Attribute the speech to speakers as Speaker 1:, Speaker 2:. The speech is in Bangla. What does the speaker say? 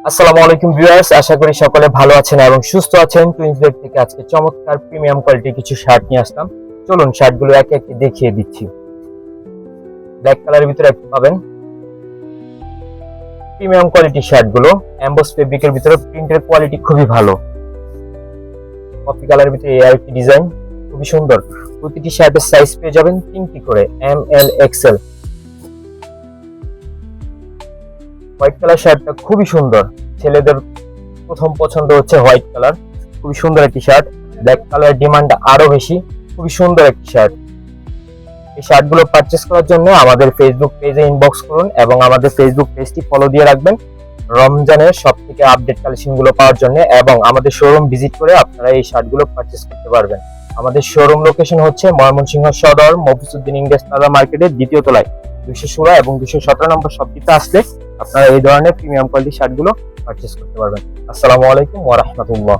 Speaker 1: আসসালামু আলাইকুম ভিউয়ার্স, আশা করি সকলে ভালো আছেন এবং সুস্থ আছেন। টুইন্স বেড থেকে আজকে চমৎকার প্রিমিয়াম কোয়ালিটির কিছু শার্ট নিয়ে আসলাম। চলুন শার্টগুলো একে একে দেখিয়ে দিচ্ছি। ব্ল্যাক কালারের ভিতরে পাবেন প্রিমিয়াম কোয়ালিটির শার্টগুলো, এমবস ফেব্রিকের ভিতরে, প্রিন্টের কোয়ালিটি খুবই ভালো। কফি কালারের ভিতরে এই আরেকটি ডিজাইন, খুবই সুন্দর। প্রতিটি শার্টের সাইজ পেয়ে যাবেন 3টি করে, এম, এল, এক্সেল। হোয়াইট কালার শার্টটা খুবই সুন্দর, ছেলেদের প্রথম পছন্দ হচ্ছে হোয়াইট কালার, খুবই সুন্দর একটি শার্ট। ব্ল্যাক কালার ডিমান্ড আরো বেশি, খুবই সুন্দর একটি শার্ট। এই শার্টগুলো পারচেজ করার জন্য আমাদের ফেসবুক পেজে ইনবক্স করুন এবং আমাদের ফেসবুক পেজটি ফলো দিয়ে রাখবেন রমজানের সব থেকে আপডেট কালেকশন গুলো পাওয়ার জন্য, এবং আমাদের শোরুম ভিজিট করে আপনারা এই শার্টগুলো পারচেজ করতে পারবেন। আমাদের শোরুম লোকেশন হচ্ছে ময়মনসিংহ সদর মফিজউদ্দিন ইংরেজ প্লাজা মার্কেটের ২য় তলায় ২১৬ এবং ২১৭ নম্বর শপটিতে আসলে আপনারা এই ধরনের প্রিমিয়াম কোয়ালিটি শার্টগুলো পারচেজ করতে পারবেন। আসসালামু আলাইকুম ওয়া রাহমাতুল্লাহ।